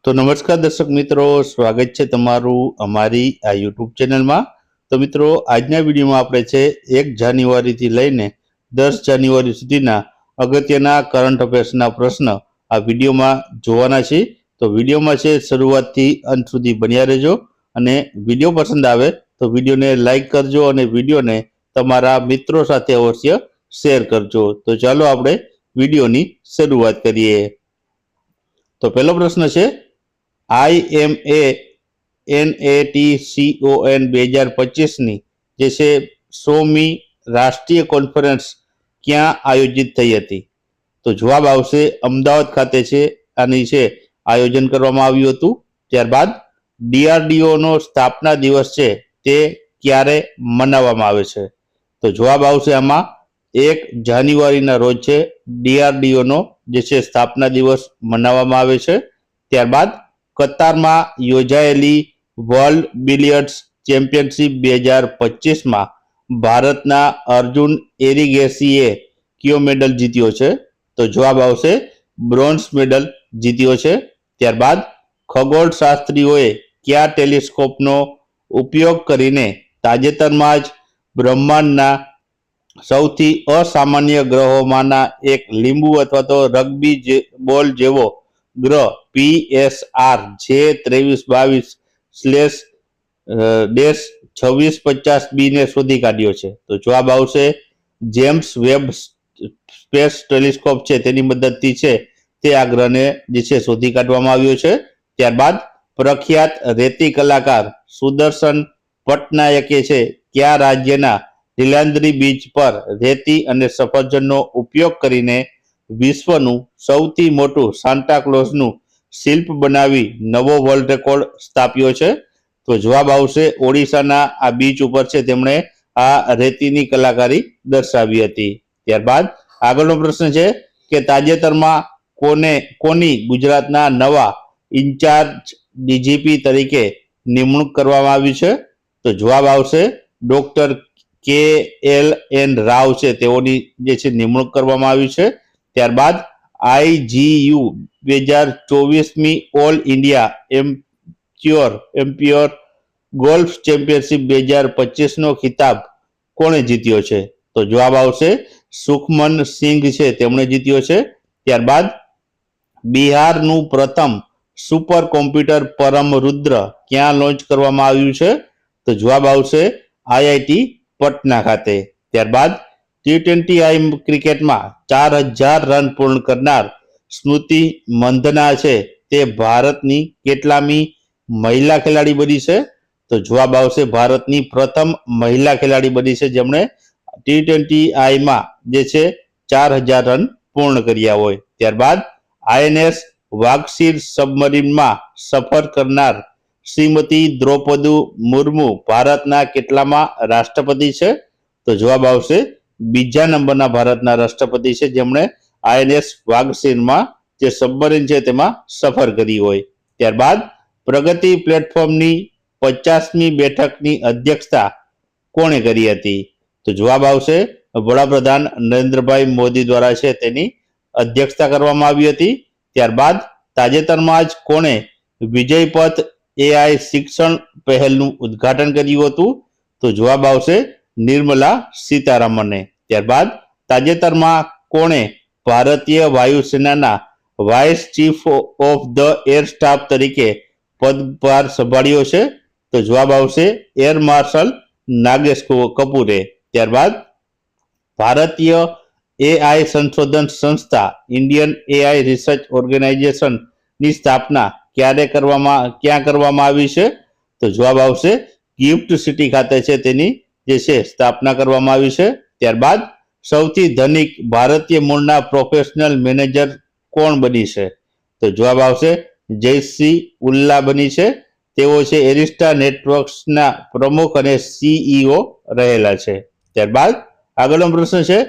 તો નમસ્કાર દર્શક મિત્રો, સ્વાગત છે તમારું અમારી આ યુટ્યુબ ચેનલમાં। તો મિત્રો, આજના વિડીયોમાં આપણે છે 1 જાન્યુઆરીથી લઈને 10 જાન્યુઆરી સુધીના અગત્યના કરંટ અફેર્સના પ્રશ્ન આ વિડીયોમાં જોવાના છે। તો વિડીયોમાં છે શરૂઆતથી અંત સુધી બન્યા રહેજો અને વિડીયો પસંદ આવે તો વિડીયોને લાઈક કરજો અને વિડીયોને તમારા મિત્રો સાથે અવશ્ય શેર કરજો। તો ચાલો આપણે વિડીયોની શરૂઆત કરીએ। તો પહેલો પ્રશ્ન છે, IMA NATCON 2025ની જે છે 100મી રાષ્ટ્રીય કોન્ફરન્સ ક્યાં આયોજિત થઈ હતી? તો જવાબ આવશે અમદાવાદ ખાતે છે આની છે આયોજન કરવામાં આવ્યું હતું। ત્યારબાદ DRDO નો સ્થાપના દિવસ છે તે ક્યારે મનાવવામાં આવે છે? તો જવાબ આવશે આમાં 1 જાન્યુઆરીના રોજ છે DRDO નો જે છે સ્થાપના દિવસ મનાવવામાં આવે છે। ત્યારબાદ કતારમાં યોજાયેલી વર્લ્ડ બિલિયર્ડ્સ ચેમ્પિયનશિપ 2025માં ભારતના અર્જુન એરિગેસીએ કયો મેડલ જીત્યો છે? તો જવાબ આવશે બ્રોન્ઝ મેડલ જીત્યો છે। ત્યારબાદ ખગોળશાસ્ત્રીઓએ કયા ટેલિસ્કોપનો ઉપયોગ કરીને તાજેતરમાં જ બ્રહ્માંડના સૌથી અસામાન્ય ગ્રહોમાંના એક લીંબુ અથવા તો રગ્બી બોલ જેવો ગ્રહ PSR J2322/2650b ને શોધી કાઢ્યો છે? તો જવાબ આવશે જેમ્સ વેબ સ્પેસ ટેલિસ્કોપ છે તેની મદદથી છે તે આ ગ્રહને જે છે શોધી કાઢવામાં આવ્યો છે। ત્યારબાદ પ્રખ્યાત રેતી કલાકાર સુદર્શન પટનાયકે છે કયા રાજ્યના લીલાંદ્રી બીચ પર રેતી અને સફરજનનો ઉપયોગ કરીને વિશ્વનું સૌથી મોટું સાન્ટાક્લોઝનું શિલ્પ બનાવી નવો વર્લ્ડ રેકોર્ડ સ્થાપ્યો છે? તો જવાબ આવશે ઓડિશાના આ બીચ ઉપર છે તેમણે આ રેતીની કલાકારી દર્શાવી હતી। ત્યારબાદ આગળનો પ્રશ્ન છે કે તાજેતરમાં કોની ગુજરાતના નવા ઇન્ચાર્જ ડીજીપી તરીકે નિમણૂક કરવામાં આવી છે? તો જવાબ આવશે ડોક્ટર KLN રાવ છે તેઓની જે છે નિમણૂક કરવામાં આવી છે। ત્યારબાદ IGU 2024મી all India amateur golf championship 2025નો ખિતાબ કોણે જીત્યો છે? તો જવાબ આવશે સુખમન સિંઘ છે તેમણે જીત્યો છે। ત્યારબાદ બિહારનું પ્રથમ સુપર કોમ્પ્યુટર પરમ રુદ્ર ક્યાં લોન્ચ કરવામાં આવ્યું છે? તો જવાબ આવશે IIT પટના ખાતે। ત્યારબાદ T20I ક્રિકેટમાં 4000 રન પૂર્ણ કરનાર સ્મૃતિ મંધના છે તે ભારતની કેટલામી મહિલા ખેલાડી બની છે? તો જવાબ આવશે ભારતની પ્રથમ મહિલા ખેલાડી બની છે જેમણે T20Iમાં જે છે 4000 રન પૂર્ણ કર્યા હોય। ત્યારબાદ INS વાગશીર સબમરીનમાં સફર કરનાર શ્રીમતી દ્રૌપદી મુર્મુ ભારતના કેટલામાં રાષ્ટ્રપતિ છે? તો જવાબ આવશે 2જા નંબરના ભારતના રાષ્ટ્રપતિ છે જેમણે INS વાગશીરમાં જે સબમરીન છે તેમાં સફર કરી હોય। ત્યારબાદ પ્રગતિ પ્લેટફોર્મની 50મી બેઠકની અધ્યક્ષતા કોણે કરી હતી? તો જવાબ આવશે વડાપ્રધાન નરેન્દ્રભાઈ મોદી દ્વારા છે તેની અધ્યક્ષતા કરવામાં આવી હતી। ત્યારબાદ તાજેતરમાં જ કોણે વિજયપથ AI શિક્ષણ પહેલનું ઉદ્ઘાટન કર્યું હતું? તો જવાબ આવશે નિર્મલા સીતારામને। ત્યારબાદ તાજેતરમાં કોણે ભારતીય વાયુસેનાના vice chief of the air staff તરીકે પદભાર સંભાળ્યો છે? તો જવાબ આવશે એર માર્શલ નાગેશ કપૂરે। ત્યારબાદ ભારતીય AI સંશોધન સંસ્થા ઇન્ડિયન AI રિસર્ચ ઓર્ગેનાઇઝેશનની સ્થાપના ક્યાં કરવામાં આવી છે? તો જવાબ આવશે ગિફ્ટ સિટી ખાતે છે તેની જે છે સ્થાપના કરવામાં આવી છે। ત્યારબાદ સૌથી ધનિક ભારતીય મૂળના પ્રોફેશનલ મેનેજર કોણ બની છે? તો જવાબ આવશે જયશ્રી ઉલ્લા બની છે। તેઓ છે એરિસ્ટા નેટવર્ક્સના પ્રમુખ અને CEO રહેલા છે। ત્યારબાદ આગળનો પ્રશ્ન છે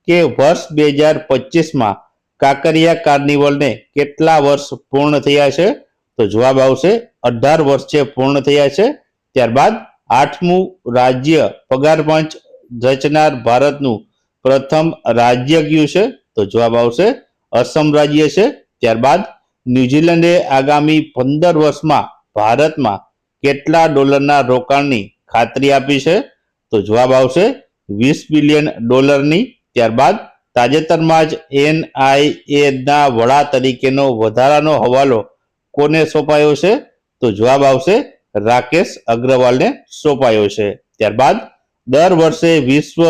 કે વર્ષ 2025માં કાંકરિયા કાર્નિવલને કેટલા વર્ષ પૂર્ણ થયા છે? તો જવાબ આવશે 18 વર્ષ છે પૂર્ણ થયા છે। ત્યારબાદ 8મું રાજ્ય પગાર પંચ રચનાર ભારતનું પ્રથમ રાજ્ય કયું છે? તો જવાબ આવશે અસમ રાજ્ય છે। ત્યારબાદ ન્યુઝીલેન્ડે આગામી 15 વર્ષમાં ભારતમાં કેટલા ડોલરના રોકાણની ખાતરી આપી છે? તો જવાબ આવશે $20 બિલિયન. ત્યારબાદ તાજેતરમાં જ NIA ના વડા તરીકેનો વધારાનો હવાલો કોને સોંપાયો છે? તો જવાબ આવશે રાકેશ અગ્રવાલને સોંપાયો છે. ત્યારબાદ દર વર્ષે વિશ્વ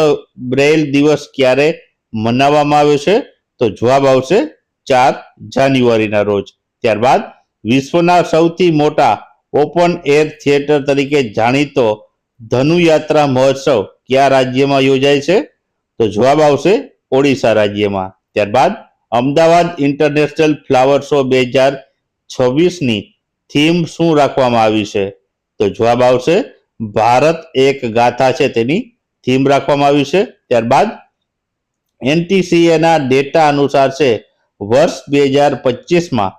બ્રેઇલ દિવસ ક્યારે મનાવવામાં આવે છે? તો જવાબ આવશે 4 જાન્યુઆરીના રોજ. ત્યારબાદ વિશ્વના સૌથી મોટા ઓપન એર થિયેટર તરીકે જાણીતો ધનુયાત્રા મહોત્સવ કયા રાજ્યમાં યોજાય છે? તો જવાબ આવશે ઓડિશા રાજ્યમાં. ત્યારબાદ અમદાવાદ ઇન્ટરનેશનલ ફ્લાવર શો 2026ની થીમ શું રાખવામાં આવી છે? તો જવાબ આવશે ભારત એક ગાથા છે તેની થીમ રાખવામાં આવી છે. ત્યારબાદ NTCA ના ડેટા અનુસાર છે વર્ષ 2025માં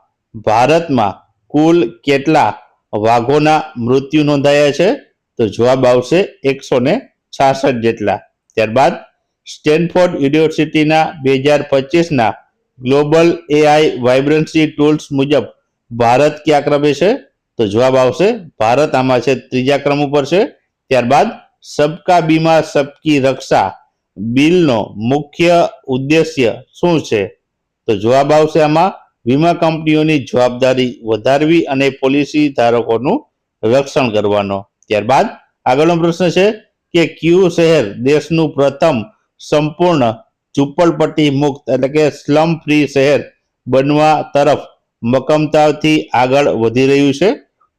ભારતમાં કુલ કેટલા વાઘોના મૃત્યુ નોંધાયા છે? તો જવાબ આવશે 166 જેટલા. ત્યારબાદ સ્ટેનફોર્ડ યુનિવર્સિટીના 2025ના ગ્લોબલ AI વાઇબ્રન્સી ટૂલ્સ મુજબ ભારત કયા ક્રમે છે? તો જવાબ આવશે ભારત આમાં છે 3જા ક્રમ ઉપર છે. ત્યારબાદ સબકા બીમા સબકી રક્ષા બિલનો મુખ્ય ઉદ્દેશ્ય શું છે? તો જવાબ આવશે આમાં વીમા કંપનીઓની જવાબદારી વધારવી અને પોલિસી ધારકોનું રક્ષણ કરવાનો. ત્યારબાદ આગળનો પ્રશ્ન છે કે કયું શહેર દેશનું પ્રથમ સંપૂર્ણ ઝૂંપડપટ્ટી મુક્ત એટલે કે સ્લમ ફ્રી શહેર બનવા તરફ મક્કમતાથી આગળ વધી રહ્યું છે?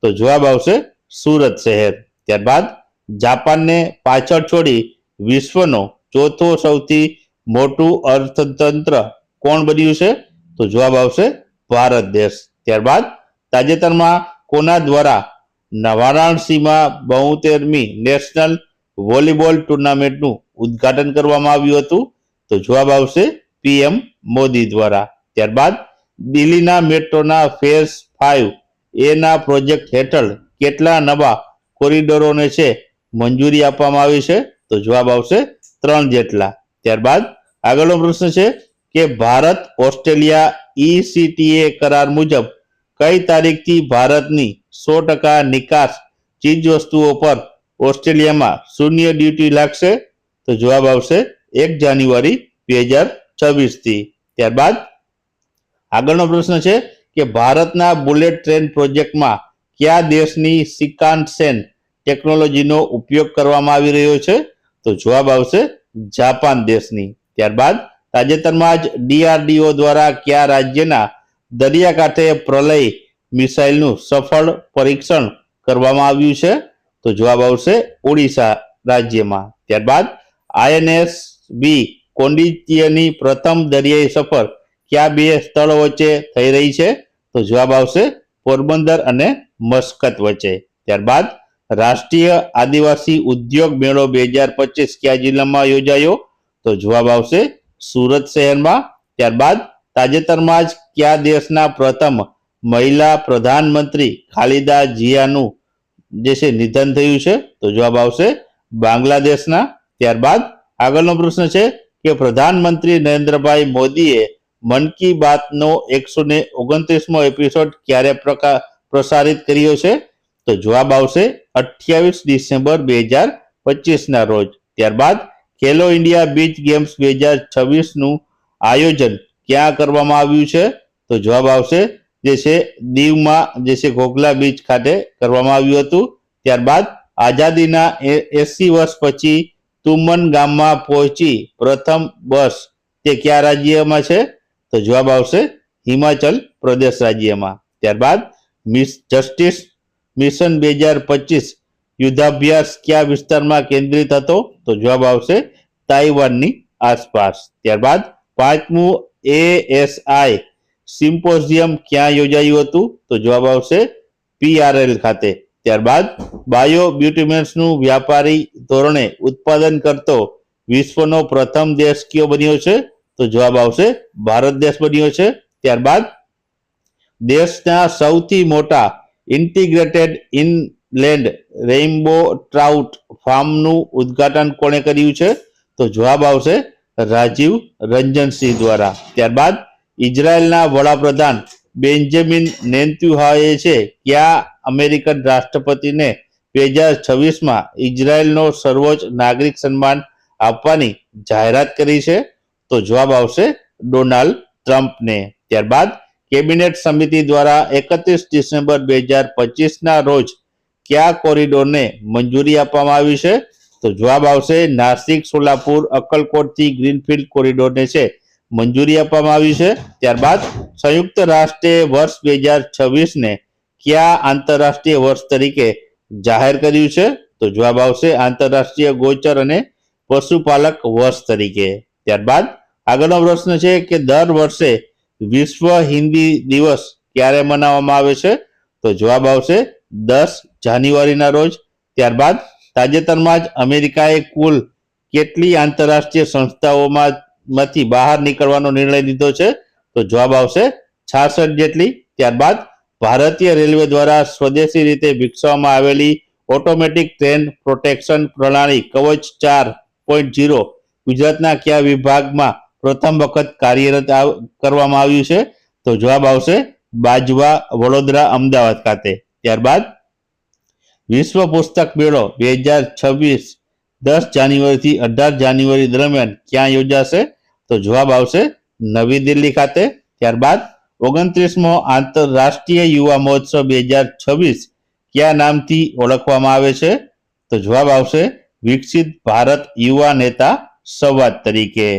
તો જવાબ આવશે સુરત શહેર. ત્યારબાદ જાપાનને પાછળ છોડી વિશ્વનો ચોથો સૌથી મોટું અર્થતંત્ર કોણ બન્યું છે? તો જવાબ આવશે ભારત દેશ. ત્યારબાદ તાજેતરમાં કોના દ્વારા વારાણસીમાં 72મી નેશનલ વોલીબોલ ટુર્નામેન્ટનું ઉદ્ઘાટન કરવામાં આવ્યું હતું? તો જવાબ આવશે PM મોદી દ્વારા. ત્યારબાદ દિલ્હીના મેટ્રોના ફેઝ 5A ના પ્રોજેક્ટ હેઠળ કેટલા નવા કોરિડોરોને છે મંજૂરી આપવામાં આવી છે? તો જવાબ આવશે 3 જેટલા. ત્યારબાદ આગળનો પ્રશ્ન છે કે ભારત ઓસ્ટ્રેલિયા ECTA કરાર મુજબ કઈ તારીખથી ભારતની 100% નિકાસ ચીજ વસ્તુઓ પર ઓસ્ટ્રેલિયામાં શૂન્ય ડ્યુટી લાગશે? તો જવાબ આવશે 1 જાન્યુઆરી 2026થી. ત્યારબાદ આગળનો પ્રશ્ન છે કે ભારતના બુલેટ ટ્રેન પ્રોજેક્ટમાં કયા દેશની શિકાનસેન ટેકનોલોજીનો ઉપયોગ કરવામાં આવી રહ્યો છે? તો જવાબ આવશે જાપાન દેશની. ત્યારબાદ તાજેતરમાં જ DRDO દ્વારા કયા રાજ્યના દરિયાકાંઠે પ્રલય મિસાઇલનું સફળ પરીક્ષણ કરવામાં આવ્યું છે? તો જવાબ આવશે ઓડિશા રાજ્યમાં. ત્યારબાદ INSB કોન્ડિચિયાની પ્રથમ દરિયાઈ સફર કયા 2 સ્થળો વચ્ચે થઈ રહી છે? તો જવાબ આવશે પોરબંદર અને મસ્કત વચ્ચે. ત્યારબાદ રાષ્ટ્રીય આદિવાસી ઉદ્યોગ મેળો 2025 કયા જિલ્લામાં યોજાયો? તો જવાબ આવશે સુરત શહેરમાં. ત્યારબાદ તાજેતરમાં જ કયા દેશના પ્રથમ મહિલા પ્રધાનમંત્રી ખાલિદા જિયાનું જે છે નિધન થયું છે? તો જવાબ આવશે બાંગ્લાદેશના. ત્યારબાદ આગળનો પ્રશ્ન છે કે પ્રધાનમંત્રી નરેન્દ્રભાઈ મોદીએ મન કી બાતનો 129મો એપિસોડ ક્યારે પ્રસારિત કર્યો છે? તો જવાબ આવશે 28 ડિસેમ્બર 2025ના રોજ. ત્યારબાદ ખેલો ઇન્ડિયા બીચ ગેમ્સ 2026નું આયોજન ક્યાં કરવામાં આવ્યું છે? તો જવાબ આવશે જે છે દીવમાં જે છે ઘોઘલા બીચ ખાતે કરવામાં આવ્યું હતું. ત્યારબાદ આઝાદીના 80 વર્ષ પછી તુમન ગામમાં પહોંચી પ્રથમ બસ તે કયા રાજ્યમાં છે? તો જવાબ આવશે હિમાચલ પ્રદેશ રાજ્યમાં. ત્યારબાદ જસ્ટિસ મિશન 2025 યુદ્ધાભ્યાસ કયા વિસ્તારમાં કેન્દ્રિત હતો? તો જવાબ આવશે તાઇવાનની આસપાસ. ત્યારબાદ 5મું ASI સિમ્પોઝિયમ ક્યાં યોજાયું હતું? તો જવાબ આવશે PRL ખાતે. ત્યારબાદ બાયો બ્યુટિમેન્ટ્સનું વ્યાપારી ધોરણે ઉત્પાદન કરતો વિશ્વનો પ્રથમ દેશ કયો બન્યો છે? તો જવાબ આવશે ભારત દેશ બન્યો છે. ત્યારબાદ દેશના સૌથી મોટા ઇન્ટિગ્રેટેડ ઇનલેન્ડ રેઇનબો ટ્રાઉટ ફાર્મનું ઉદ્ઘાટન કોણે કર્યું છે? તો જવાબ આવશે રાજીવ રંજનસિંહ દ્વારા. ત્યારબાદ ઇઝરાયેલના વડાપ્રધાન બેન્જામિન નેતન્યાહુએ છે કયા અમેરિકન રાષ્ટ્રપતિને 2026માં ઇઝરાયલનો સર્વોચ્ચ નાગરિક સન્માન આપવાની જાહેરાત કરી છે? તો જવાબ આવશે ડોનાલ્ડ ટ્રમ્પને. ત્યારબાદ કેબિનેટ સમિતિ દ્વારા 31 ડિસેમ્બર 2025ના રોજ કયા કોરિડોરને મંજૂરી આપવામાં આવી છે? તો જવાબ આવશે નાસિક સોલાપુર અક્કલકોટથી ગ્રીનફિલ્ડ કોરિડોરને છે મંજૂરી આપવામાં આવી છે. ત્યારબાદ સંયુક્ત રાષ્ટ્રે વર્ષ 2026ને કયા આંતરરાષ્ટ્રીય વર્ષ તરીકે જાહેર કર્યું છે? તો જવાબ આવશે આંતરરાષ્ટ્રીય ગોચર અને પશુપાલક વર્ષ તરીકે. ત્યારબાદ આગળનો પ્રશ્ન છે કે દર વર્ષે વિશ્વ હિન્દી દિવસ ક્યારે મનાવવામાં આવે છે? તો જવાબ આવશે 10 જાન્યુઆરીના રોજ. ત્યારબાદ તાજેતરમાં જ અમેરિકાએ કુલ કેટલી આંતરરાષ્ટ્રીય સંસ્થાઓમાંથી બહાર નીકળવાનો નિર્ણય લીધો છે? તો જવાબ આવશે 66 જેટલી. ત્યારબાદ ભારતીય રેલવે દ્વારા સ્વદેશી રીતે વિકસાવવામાં આવેલી ઓટોમેટિક ટ્રેન પ્રોટેક્શન પ્રણાલી કવચ 4.0 ગુજરાતના કયા વિભાગમાં પ્રથમ વખત કાર્યરત કરવામાં આવ્યું છે? તો જવાબ આવશે બાજવા, વડોદરા, અમદાવાદ ખાતે. ત્યારબાદ વિશ્વ પુસ્તક મેળો 2026 10 જાન્યુઆરીથી 18 જાન્યુઆરી દરમિયાન ક્યાં યોજાશે? તો જવાબ આવશે નવી દિલ્હી ખાતે. ત્યારબાદ 29મો આંતરરાષ્ટ્રીય યુવા મહોત્સવ 2026 કયા નામથી ઓળખવામાં આવે છે? તો જવાબ આવશે વિકસિત ભારત યુવા નેતા સંવાદ તરીકે.